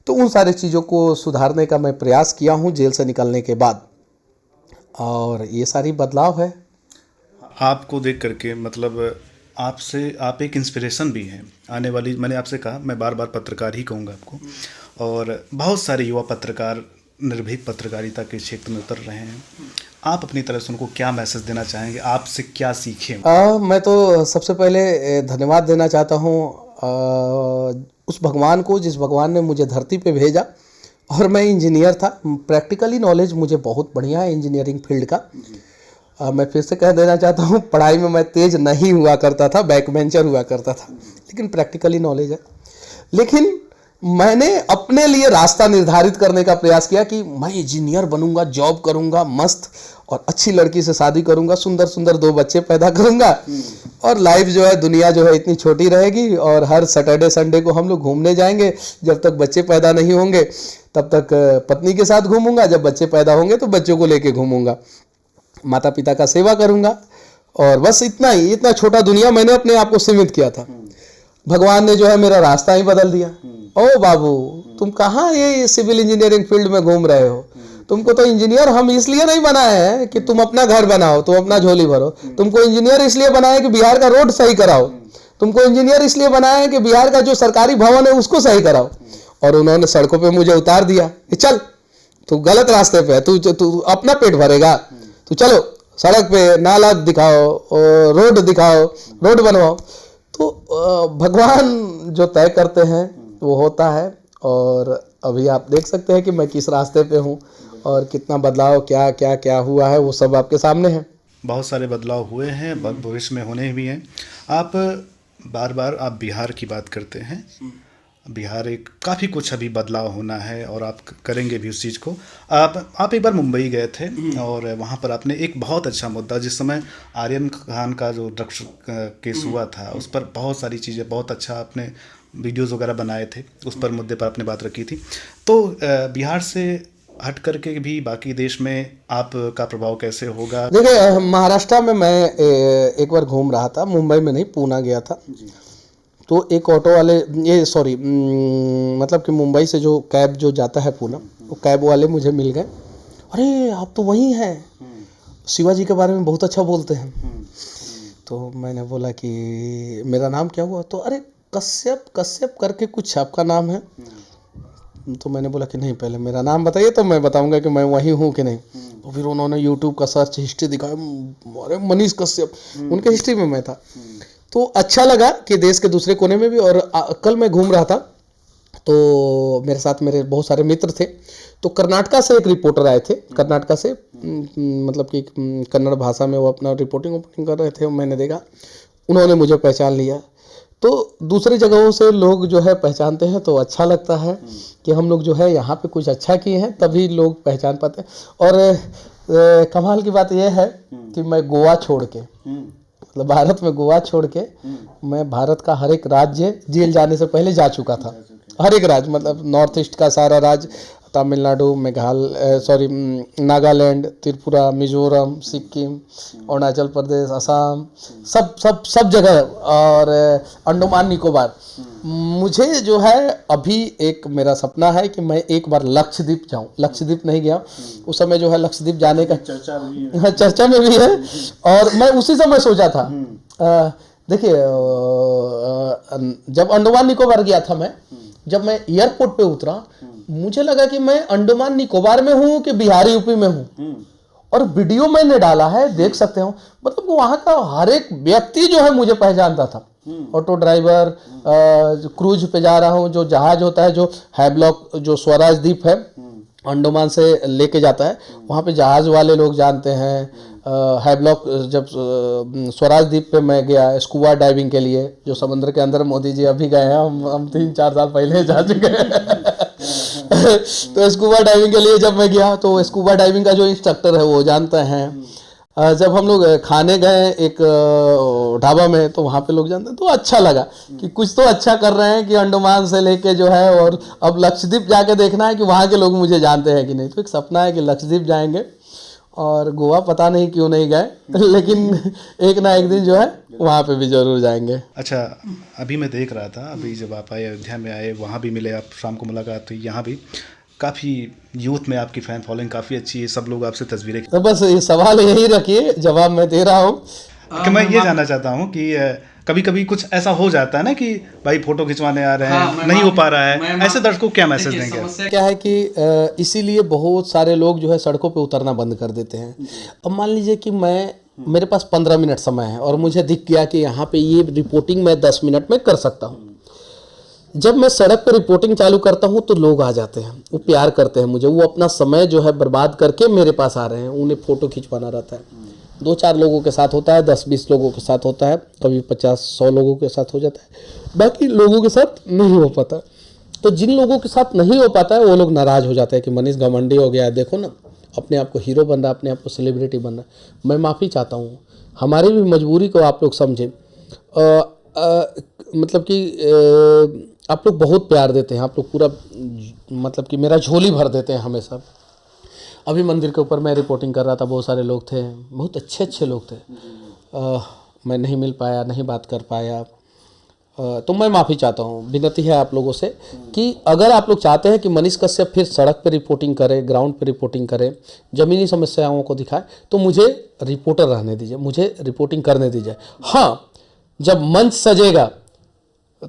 तो उन सारी चीज़ों को सुधारने का मैं प्रयास किया हूँ जेल से निकलने के बाद, और ये सारी बदलाव है। आपको देख करके मतलब आपसे आप एक इंस्पिरेशन भी हैं आने वाली। मैंने आपसे कहा, मैं बार बार पत्रकार ही कहूँगा आपको, और बहुत सारे युवा पत्रकार निर्भीक पत्रकारिता के क्षेत्र में उतर रहे हैं। आप अपनी तरफ से उनको क्या मैसेज देना चाहेंगे, आपसे क्या सीखें? मैं तो सबसे पहले धन्यवाद देना चाहता हूँ उस भगवान को जिस भगवान ने मुझे धरती पे भेजा, और मैं इंजीनियर था। प्रैक्टिकली नॉलेज मुझे बहुत बढ़िया है इंजीनियरिंग फील्ड का। मैं फिर से कह देना चाहता हूँ, पढ़ाई में मैं तेज नहीं हुआ करता था, बैक बेंचर हुआ करता था, लेकिन प्रैक्टिकली नॉलेज है। लेकिन मैंने अपने लिए रास्ता निर्धारित करने का प्रयास किया कि मैं इंजीनियर बनूंगा, जॉब करूंगा मस्त, और अच्छी लड़की से शादी करूंगा, सुंदर सुंदर 2 बच्चे पैदा करूंगा, और लाइफ जो है, दुनिया जो है इतनी छोटी रहेगी, और हर सैटरडे संडे को हम लोग घूमने जाएंगे। जब तक बच्चे पैदा नहीं होंगे तब तक पत्नी के साथ घूमूंगा, जब बच्चे पैदा होंगे तो बच्चों को लेके घूमूंगा, माता पिता का सेवा करूंगा, और बस इतना ही, इतना छोटा दुनिया मैंने अपने आप को सीमित किया था। भगवान ने जो है मेरा रास्ता ही बदल दिया। ओ बाबू, तुम कहाँ ये सिविल इंजीनियरिंग फील्ड में घूम रहे हो? तुमको तो इंजीनियर हम इसलिए नहीं बनाए हैं कि तुम अपना घर बनाओ, तुम अपना झोली भरो। तुमको इंजीनियर इसलिए बनाए कि बिहार का रोड सही कराओ। तुमको इंजीनियर इसलिए बनाए हैं कि बिहार का जो सरकारी भवन है उसको सही कराओ। और उन्होंने सड़कों पे मुझे उतार दिया कि चल, तू गलत रास्ते पे है, तू अपना पेट भरेगा, तू चलो सड़क पे, नाला दिखाओ, रोड दिखाओ, रोड बनवाओ। तो भगवान जो तय करते हैं वो होता है, और अभी आप देख सकते हैं कि मैं किस रास्ते पे हूँ, और कितना बदलाव क्या क्या क्या हुआ है वो सब आपके सामने है। बहुत सारे बदलाव हुए हैं, भविष्य में होने भी हैं। आप बार बार आप बिहार की बात करते हैं। बिहार एक काफ़ी कुछ अभी बदलाव होना है, और आप करेंगे भी उस चीज़ को। आप एक बार मुंबई गए थे, और वहाँ पर आपने एक बहुत अच्छा मुद्दा, जिस समय आर्यन खान का जो ड्रग्स केस हुआ था, उस पर बहुत सारी चीज़ें, बहुत अच्छा आपने वीडियोज़ वगैरह बनाए थे, उस पर मुद्दे पर आपने बात रखी थी। तो बिहार से हट करके भी बाकी देश में आपका प्रभाव कैसे होगा? देखिए, महाराष्ट्र में मैं एक बार घूम रहा था, मुंबई में नहीं, पूना गया था। तो एक ऑटो वाले, मतलब कि मुंबई से जो कैब जो जाता है पूना, वो कैब वाले मुझे मिल गए। अरे आप तो वहीं हैं, शिवाजी के बारे में बहुत अच्छा बोलते हैं। तो मैंने बोला कि मेरा नाम क्या हुआ? तो अरे कश्यप करके कुछ आपका नाम है। तो मैंने बोला कि नहीं, पहले मेरा नाम बताइए तो मैं बताऊंगा कि मैं वही हूँ कि नहीं। तो फिर उन्होंने यूट्यूब का सर्च हिस्ट्री दिखाया, अरे मनीष कश्यप, उनके हिस्ट्री में मैं था। तो अच्छा लगा कि देश के दूसरे कोने में भी। और कल मैं घूम रहा था, तो मेरे साथ मेरे बहुत सारे मित्र थे। तो कर्नाटका से एक रिपोर्टर आए थे, कर्नाटका से, मतलब कि कन्नड़ भाषा में वो अपना रिपोर्टिंग कर रहे थे। मैंने देखा, उन्होंने मुझे पहचान लिया। तो दूसरी जगहों से लोग जो है पहचानते हैं, तो अच्छा लगता है कि हम लोग जो है यहाँ पे कुछ अच्छा किए हैं, तभी लोग पहचान पाते हैं। और कमाल की बात यह है कि मैं गोवा छोड़ के, मतलब भारत में गोवा छोड़ के, मैं भारत का हर एक राज्य जेल जाने से पहले जा चुका था। हर एक राज्य, मतलब नॉर्थ ईस्ट का सारा राज्य, तमिलनाडु, नागालैंड, त्रिपुरा, मिजोरम, सिक्किम, अरुणाचल प्रदेश, असम, सब जगह, और अंडमान निकोबार। मुझे जो है अभी एक मेरा सपना है कि मैं एक बार लक्षद्वीप जाऊं। लक्षद्वीप नहीं गया, उस समय जो है लक्षद्वीप जाने का चर्चा में भी है, और मैं उसी समय सोचा था। देखिए, जब अंडमान निकोबार गया था मैं, जब मैं एयरपोर्ट पे उतरा, मुझे लगा कि मैं अंडमान निकोबार में हूँ कि बिहार यूपी में हूँ। और वीडियो मैंने डाला है, देख सकते हो, मतलब वहाँ का हर एक व्यक्ति जो है मुझे पहचानता था। ऑटो ड्राइवर, क्रूज पे जा रहा हूँ, जो जहाज होता है, जो हैवलॉक, जो स्वराज द्वीप है, अंडमान से लेके जाता है, वहाँ पे जहाज वाले लोग जानते हैं। हैवलॉक, जब स्वराज द्वीप पे मैं गया स्कूबा डाइविंग के लिए, जो समुद्र के अंदर मोदी जी अभी गए हैं, हम 3-4 साल पहले जा चुके हैं। तो स्कूबा डाइविंग के लिए जब मैं गया, तो स्कूबा डाइविंग का जो इंस्ट्रक्टर है वो जानते हैं। जब हम लोग खाने गए एक ढाबा में, तो वहाँ पे लोग जानते हैं, तो अच्छा लगा कि कुछ तो अच्छा कर रहे हैं कि अंडमान से लेके जो है, और अब लक्षद्वीप जाके देखना है कि वहाँ के लोग मुझे जानते हैं कि नहीं। तो एक सपना है कि लक्षद्वीप जाएंगे, और गोवा पता नहीं क्यों नहीं गए, लेकिन एक ना एक दिन जो है वहाँ पे भी जरूर जाएंगे। अच्छा, अभी मैं देख रहा था, अभी जब आप आए अयोध्या में आए, वहाँ भी मिले आप, शाम को मुलाकात हुई, यहाँ भी काफ़ी यूथ में आपकी फ़ैन फॉलोइंग काफ़ी अच्छी है, सब लोग आपसे तस्वीरें तो बस ये सवाल यही रखिए, जवाब मैं दे रहा हूँ। कि मैं ये जानना चाहता हूँ कि कभी कभी कुछ ऐसा हो जाता है ना कि भाई फोटो खिंचवाने आ रहे हैं, नहीं हो पा रहा है, ऐसे दर्शकों को क्या मैसेज देंगे? क्या है कि इसीलिए बहुत सारे लोग जो है सड़कों पे उतरना बंद कर देते हैं। अब मान लीजिए कि मेरे पास 15 मिनट समय है और मुझे दिख गया कि यहाँ पे ये रिपोर्टिंग मैं 10 मिनट में कर सकता हूँ। जब मैं सड़क पर रिपोर्टिंग चालू करता हूँ तो लोग आ जाते हैं, वो प्यार करते हैं मुझे, वो अपना समय जो है बर्बाद करके मेरे पास आ रहे हैं, उन्हें फ़ोटो खिंचवाना रहता है। 2-4 लोगों के साथ होता है, 10-20 लोगों के साथ होता है, कभी 50-100 लोगों के साथ हो जाता है, बाकी लोगों के साथ नहीं हो पाता। तो जिन लोगों के साथ नहीं हो पाता है वो लोग नाराज़ हो जाते हैं कि मनीष घमंडी हो गया है, देखो ना अपने आप को हीरो बन रहा है, अपने आप को सेलिब्रिटी बन रहा है। मैं माफ़ी चाहता हूँ, हमारी भी मजबूरी को आप लोग समझें। मतलब कि आप लोग बहुत प्यार देते हैं, आप लोग पूरा मतलब कि मेरा झोली भर देते हैं हमेशा। अभी मंदिर के ऊपर मैं रिपोर्टिंग कर रहा था, बहुत सारे लोग थे, बहुत अच्छे लोग थे। मैं नहीं मिल पाया, नहीं बात कर पाया, तो मैं माफ़ी चाहता हूँ। विनती है आप लोगों से कि अगर आप लोग चाहते हैं कि मनीष कश्यप फिर सड़क पर रिपोर्टिंग करे, ग्राउंड पर रिपोर्टिंग करे, ज़मीनी समस्याओं को दिखाए, तो मुझे रिपोर्टर रहने दीजिए, मुझे रिपोर्टिंग करने दीजिए। हाँ, जब मंच सजेगा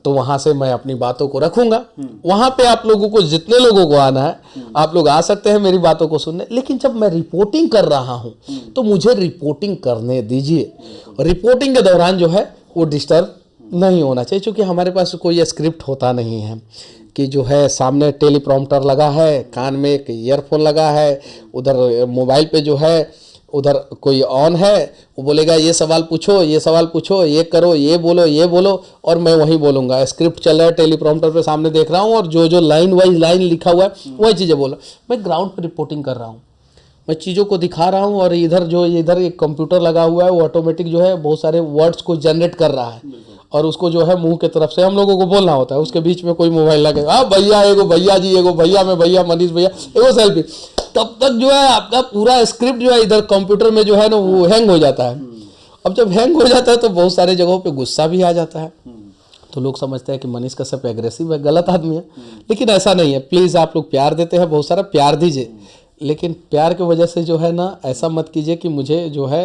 तो वहाँ से मैं अपनी बातों को रखूँगा। वहाँ पे आप लोगों को, जितने लोगों को आना है, आप लोग आ सकते हैं मेरी बातों को सुनने। लेकिन जब मैं रिपोर्टिंग कर रहा हूँ तो मुझे रिपोर्टिंग करने दीजिए। रिपोर्टिंग के दौरान जो है वो डिस्टर्ब नहीं होना चाहिए, क्योंकि हमारे पास कोई स्क्रिप्ट होता नहीं है कि जो है सामने टेलीप्रॉम्प्टर लगा है, कान में एक ईयरफोन लगा है, उधर मोबाइल पे जो है उधर कोई ऑन है, वो बोलेगा ये सवाल पूछो, ये सवाल पूछो, ये करो, ये बोलो, और मैं वही बोलूँगा। स्क्रिप्ट चल रहा है, टेलीप्रॉम्प्टर पे सामने देख रहा हूँ, और जो लाइन वाइज लाइन लिखा हुआ है वही चीज़ें बोलो। मैं ग्राउंड पे रिपोर्टिंग कर रहा हूँ, मैं चीज़ों को दिखा रहा हूँ, और इधर एक कंप्यूटर लगा हुआ है, वो ऑटोमेटिक जो है बहुत सारे वर्ड्स को जनरेट कर रहा है, और उसको जो है मुंह के तरफ से हम लोगों को बोलना होता है। उसके बीच में कोई मोबाइल लगे, हाँ भैया, एगो भैया जी, एगो भैया में भैया मनीष भैया, एगो सेल्फी, तब तक जो है आपका पूरा स्क्रिप्ट जो है इधर कंप्यूटर में जो है ना वो हैंग हो जाता है। अब जब हैंग हो जाता है तो बहुत सारे जगहों पे गुस्सा भी आ जाता है, तो लोग समझते हैं कि मनीष कश्यप एग्रेसिव है, गलत आदमी है। लेकिन ऐसा नहीं है। प्लीज़ आप लोग प्यार देते हैं, बहुत सारा प्यार दीजिए, लेकिन प्यार की वजह से जो है ना ऐसा मत कीजिए कि मुझे जो है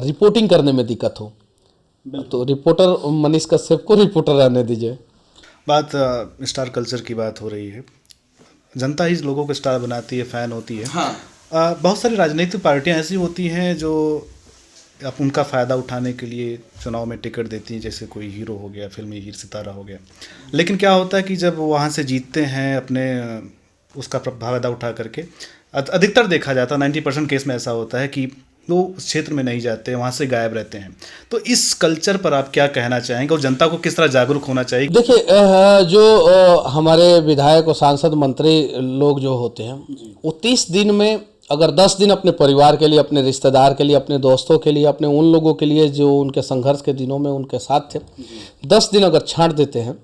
रिपोर्टिंग करने में दिक्कत हो। तो रिपोर्टर मनीष कश्यप को रिपोर्टर रहने दीजिए। बात स्टार कल्चर की बात हो रही है, जनता ही लोगों को स्टार बनाती है, फ़ैन होती है। हाँ। बहुत सारी राजनीतिक पार्टियां ऐसी होती हैं जो उनका फ़ायदा उठाने के लिए चुनाव में टिकट देती हैं, जैसे कोई हीरो हो गया, फिल्मी हीरो सितारा हो गया। लेकिन क्या होता है कि जब वहाँ से जीतते हैं अपने उसका फ़ायदा उठा करके, अधिकतर देखा जाता है 90% केस में ऐसा होता है कि वो उस क्षेत्र में नहीं जाते, वहाँ से गायब रहते हैं। तो इस कल्चर पर आप क्या कहना चाहेंगे और जनता को किस तरह जागरूक होना चाहिए? देखिए, जो हमारे विधायक और सांसद मंत्री लोग जो होते हैं, वो 30 दिन में अगर 10 दिन अपने परिवार के लिए, अपने रिश्तेदार के लिए, अपने दोस्तों के लिए, अपने उन लोगों के लिए जो उनके संघर्ष के दिनों में उनके साथ थे, 10 दिन अगर छांट देते हैं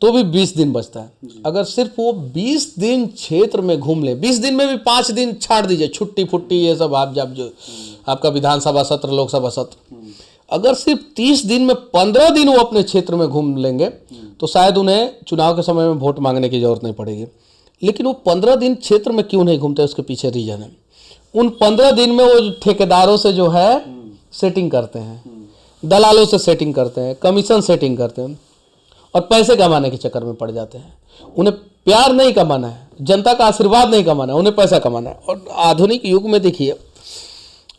तो भी 20 दिन बचता है। अगर सिर्फ वो 20 दिन क्षेत्र में घूम ले, 20 दिन में भी 5 दिन छाड़ दीजिए, छुट्टी फुट्टी ये सब आप जब जो आपका विधानसभा सत्र, लोकसभा सत्र, अगर सिर्फ 30 दिन में 15 दिन वो अपने क्षेत्र में घूम लेंगे तो शायद उन्हें चुनाव के समय में वोट मांगने की जरूरत नहीं पड़ेगी। लेकिन वो 15 दिन क्षेत्र में क्यों नहीं घूमते, उसके पीछे रीजन है। उन 15 दिन में वो ठेकेदारों से जो है सेटिंग करते हैं, दलालों से सेटिंग करते हैं, कमीशन सेटिंग करते हैं, और पैसे कमाने के चक्कर में पड़ जाते हैं। उन्हें प्यार नहीं कमाना है, जनता का आशीर्वाद नहीं कमाना है, उन्हें पैसा कमाना है। और आधुनिक युग में देखिए,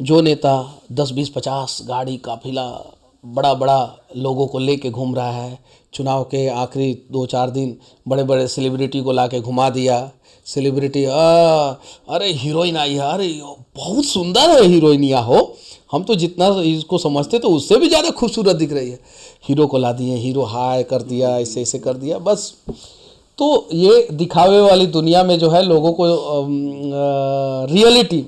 जो नेता 10, 20, 50 गाड़ी काफिला बड़ा बड़ा लोगों को लेके घूम रहा है, चुनाव के आखिरी 2-4 दिन बड़े बड़े सेलिब्रिटी को लाके घुमा दिया। सेलिब्रिटी अरे हीरोइन आई है, अरे बहुत सुंदर है हीरोइनिया हो, हम तो जितना इसको समझते तो उससे भी ज़्यादा खूबसूरत दिख रही है। हीरो को ला दिए, हीरो हाय कर दिया, ऐसे ऐसे कर दिया, बस। तो ये दिखावे वाली दुनिया में जो है लोगों को रियलिटी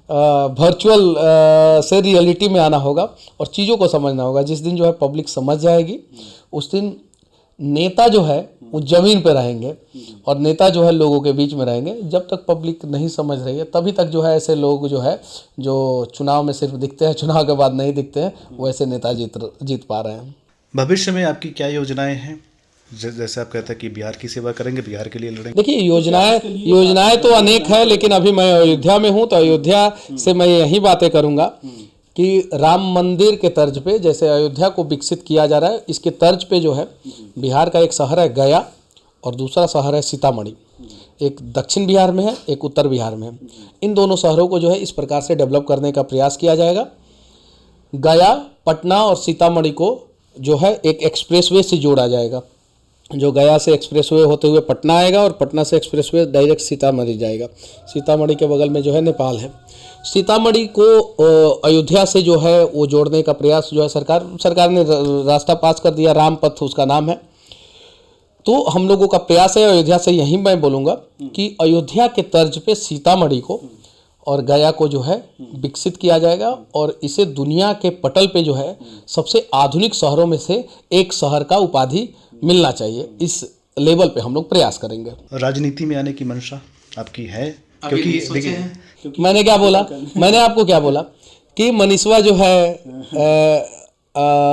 वर्चुअल से रियलिटी में आना होगा और चीज़ों को समझना होगा। जिस दिन जो है पब्लिक समझ जाएगी उस दिन नेता जो है वो ज़मीन पे रहेंगे और नेता जो है लोगों के बीच में रहेंगे। जब तक पब्लिक नहीं समझ रही है तभी तक जो है ऐसे लोग जो है जो चुनाव में सिर्फ दिखते हैं, चुनाव के बाद नहीं दिखते हैं, वो ऐसे नेता जीत पा रहे हैं। भविष्य में आपकी क्या योजनाएं हैं? जैसे आप कहते हैं कि बिहार की सेवा करेंगे, बिहार के लिए लड़ेंगे। देखिए योजनाएं तो अनेक है, लेकिन अभी मैं अयोध्या में हूँ तो अयोध्या से मैं यही बातें करूँगा कि राम मंदिर के तर्ज पे जैसे अयोध्या को विकसित किया जा रहा है, इसके तर्ज पे जो है बिहार का एक शहर है गया और दूसरा शहर है सीतामढ़ी। एक दक्षिण बिहार में है, एक उत्तर बिहार में है। इन दोनों शहरों को जो है इस प्रकार से डेवलप करने का प्रयास किया जाएगा। गया, पटना और सीतामढ़ी को जो है एक एक्सप्रेसवे से जोड़ा जाएगा। जो गया से एक्सप्रेसवे होते हुए पटना आएगा और पटना से एक्सप्रेसवे डायरेक्ट सीतामढ़ी जाएगा। सीतामढ़ी के बगल में जो है नेपाल है। सीतामढ़ी को अयोध्या से जो है वो जोड़ने का प्रयास जो है सरकार ने रास्ता पास कर दिया, राम पथ उसका नाम है। तो हम लोगों का प्रयास है अयोध्या से, यही मैं बोलूँगा कि अयोध्या के तर्ज पे सीतामढ़ी को और गया को जो है विकसित किया जाएगा और इसे दुनिया के पटल पे जो है सबसे आधुनिक शहरों में से एक शहर का उपाधि मिलना चाहिए। इस लेवल पे हम लोग प्रयास करेंगे। राजनीति में आने की मंशा आपकी है? क्योंकि देखिए मैंने क्या बोला, मैंने आपको क्या बोला कि मनीषवा जो है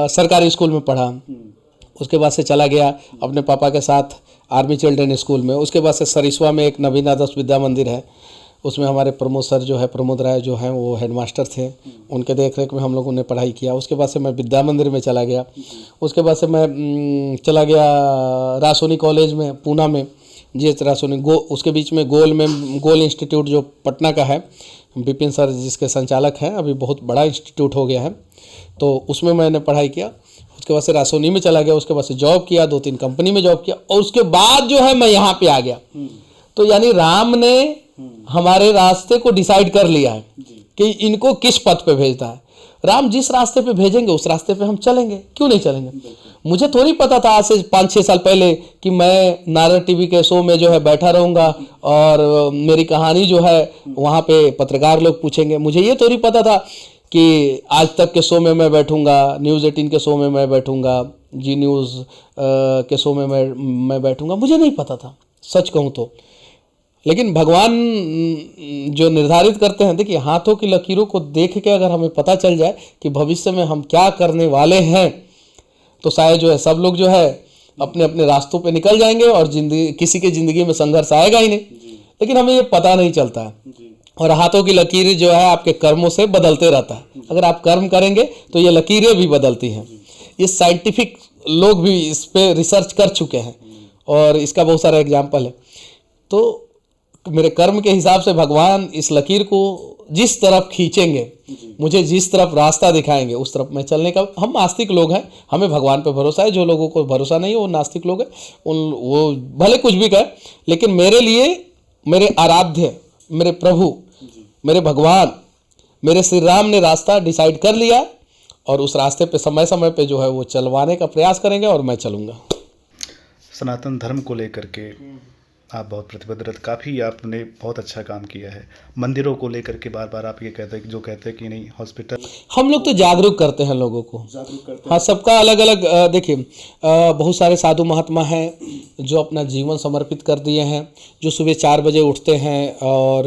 सरकारी स्कूल में पढ़ा, उसके बाद से चला गया अपने पापा के साथ आर्मी चिल्ड्रन स्कूल में। उसके बाद से सरिस्वा में एक नवीन आदर्श विद्या मंदिर है, उसमें हमारे प्रमोद सर जो है, प्रमोद राय जो हैं वो हेडमास्टर थे, उनके देख रेख में हम लोगों ने पढ़ाई किया। उसके बाद से मैं विद्या मंदिर में चला गया। उसके बाद से मैं चला गया रासोनी कॉलेज में, पूना में, जीएच रासोनी। उसके बीच में गोल इंस्टीट्यूट जो पटना का है, विपिन सर जिसके संचालक हैं, अभी बहुत बड़ा इंस्टीट्यूट हो गया है, तो उसमें मैंने पढ़ाई किया। उसके बाद से रासोनी में चला गया, उसके बाद से जॉब किया, 2-3 कंपनी में जॉब किया और उसके बाद जो है मैं यहाँ पे आ गया। तो यानी राम ने हमारे रास्ते को डिसाइड कर लिया है कि इनको किस पथ पे भेजना है। राम जिस रास्ते पे भेजेंगे उस रास्ते पे हम चलेंगे, क्यों नहीं चलेंगे। मुझे थोड़ी पता था आज से 5-6 साल पहले कि मैं नारद टीवी के शो में जो है बैठा रहूँगा और मेरी कहानी जो है वहाँ पे पत्रकार लोग पूछेंगे। मुझे ये थोड़ी पता था कि आज तक के शो में मैं बैठूँगा, न्यूज़ 18 के शो में मैं बैठूँगा, जी न्यूज़ के शो में मैं बैठूँगा। मुझे नहीं पता था, सच कहूँ तो। लेकिन भगवान जो निर्धारित करते हैं, देखिए हाथों की लकीरों को देख के अगर हमें पता चल जाए कि भविष्य में हम क्या करने वाले हैं, तो शायद जो है सब लोग जो है अपने अपने रास्तों पे निकल जाएंगे और किसी की ज़िंदगी में संघर्ष आएगा ही नहीं। लेकिन हमें ये पता नहीं चलता है और हाथों की लकीरें जो है आपके कर्मों से बदलते रहता है। अगर आप कर्म करेंगे तो ये लकीरें भी बदलती हैं। ये साइंटिफिक लोग भी इस पे रिसर्च कर चुके हैं और इसका बहुत सारा एग्जाम्पल है। तो मेरे कर्म के हिसाब से भगवान इस लकीर को जिस तरफ खींचेंगे, मुझे जिस तरफ रास्ता दिखाएंगे उस तरफ मैं चलने का। हम आस्तिक लोग हैं, हमें भगवान पे भरोसा है। जो लोगों को भरोसा नहीं है वो नास्तिक लोग हैं, वो भले कुछ भी कहे, लेकिन मेरे लिए मेरे आराध्य, मेरे प्रभु, मेरे भगवान, मेरे श्री राम ने रास्ता डिसाइड कर लिया और उस रास्ते पे समय समय पे जो है वो चलवाने का प्रयास करेंगे और मैं चलूँगा। सनातन धर्म को लेकर के आप बहुत प्रतिबद्ध, काफ़ी आपने बहुत अच्छा काम किया है। मंदिरों को लेकर के बार बार आप ये कहते हैं, जो कहते हैं कि नहीं हॉस्पिटल, हम लोग तो जागरूक करते हैं लोगों को, हाँ सबका अलग अलग। देखिए बहुत सारे साधु महात्मा हैं जो अपना जीवन समर्पित कर दिए हैं, जो सुबह 4 बजे उठते हैं और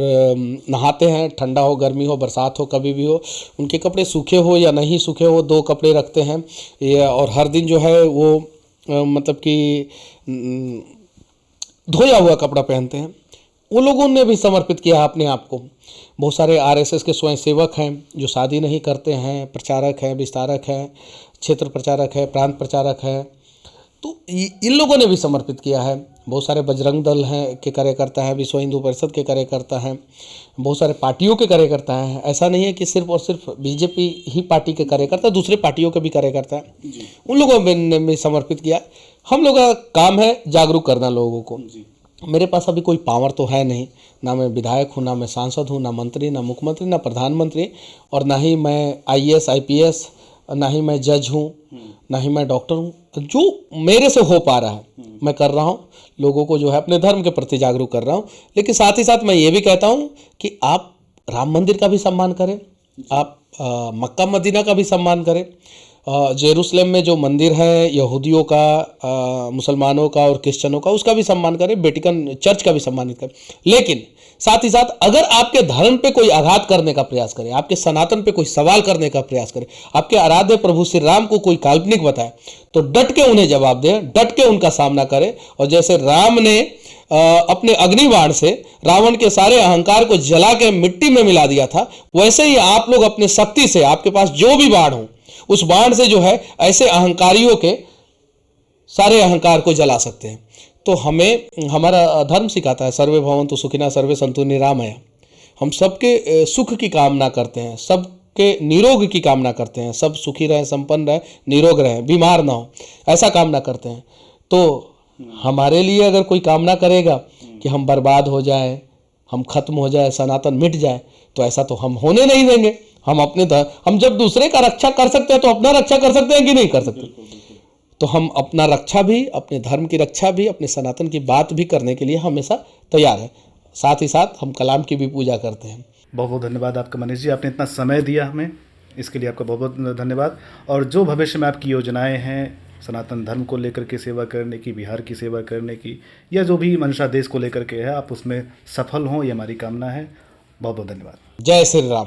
नहाते हैं, ठंडा हो, गर्मी हो, बरसात हो, कभी भी हो, उनके कपड़े सूखे हो या नहीं सूखे हो, 2 कपड़े रखते हैं और हर दिन जो है वो मतलब कि धोया हुआ कपड़ा पहनते हैं। वो लोगों ने भी समर्पित किया अपने आप को। बहुत सारे आरएसएस के स्वयंसेवक हैं जो शादी नहीं करते हैं, प्रचारक हैं, विस्तारक हैं, क्षेत्र प्रचारक है, प्रांत प्रचारक है, तो इन लोगों ने भी समर्पित किया है। बहुत सारे बजरंग दल हैं के कार्यकर्ता हैं, विश्व हिंदू परिषद के कार्यकर्ता हैं, बहुत सारे पार्टियों के कार्यकर्ता हैं। ऐसा नहीं है कि सिर्फ और सिर्फ बीजेपी ही पार्टी के कार्यकर्ता, दूसरे पार्टियों के भी कार्यकर्ता हैं, उन लोगों ने भी समर्पित किया। हम लोगों का काम है जागरूक करना लोगों को। मेरे पास अभी कोई पावर तो है नहीं, ना मैं विधायक हूँ, ना मैं सांसद हूँ, ना मंत्री, ना मुख्यमंत्री, ना प्रधानमंत्री, और ना ही मैं IAS IPS, ना ही मैं जज हूँ, ना ही मैं डॉक्टर हूँ। जो मेरे से हो पा रहा है मैं कर रहा हूँ, लोगों को जो है अपने धर्म के प्रति जागरूक कर रहा हूँ। लेकिन साथ ही साथ मैं ये भी कहता हूँ कि आप राम मंदिर का भी सम्मान करें, आप मक्का मदीना का भी सम्मान करें, जेरूसलम में जो मंदिर है यहूदियों का, मुसलमानों का और क्रिश्चियनों का, उसका भी सम्मान करें, वेटिकन चर्च का भी सम्मानित करें। लेकिन साथ ही साथ अगर आपके धर्म पे कोई आघात करने का प्रयास करे, आपके सनातन पे कोई सवाल करने का प्रयास करे, आपके आराध्य प्रभु श्री राम को कोई काल्पनिक बताए, तो डट के उन्हें जवाब दें, डट के उनका सामना करें। और जैसे राम ने अपने अग्निबाण से रावण के सारे अहंकार को जला के मिट्टी में मिला दिया था, वैसे ही आप लोग अपने शक्ति से, आपके पास जो भी बाण हो, उस बाण से जो है ऐसे अहंकारियों के सारे अहंकार को जला सकते हैं। तो हमें हमारा धर्म सिखाता है सर्वे भवन्तु सुखिनः सर्वे सन्तु निरामया। हम सबके सुख की कामना करते हैं, सबके निरोग की कामना करते हैं, सब सुखी रहें, संपन्न रहें, निरोग रहें, बीमार ना हो, ऐसा कामना करते हैं। तो हमारे लिए अगर कोई कामना करेगा कि हम बर्बाद हो जाए, हम खत्म हो जाए, सनातन मिट जाए, तो ऐसा तो हम होने नहीं देंगे। हम जब दूसरे का रक्षा कर सकते हैं तो अपना रक्षा कर सकते हैं कि नहीं कर सकते? तो हम अपना रक्षा भी, अपने धर्म की रक्षा भी, अपने सनातन की बात भी करने के लिए हमेशा तैयार है। साथ ही साथ हम कलाम की भी पूजा करते हैं। बहुत बहुत धन्यवाद आपका मनीष जी, आपने इतना समय दिया हमें, इसके लिए आपका बहुत बहुत धन्यवाद। और जो भविष्य में आपकी योजनाएं हैं सनातन धर्म को लेकर के सेवा करने की, बिहार की सेवा करने की, या जो भी मंशा देश को लेकर के है, आप उसमें सफल हों, ये हमारी कामना है। बहुत बहुत धन्यवाद। जय श्री राम।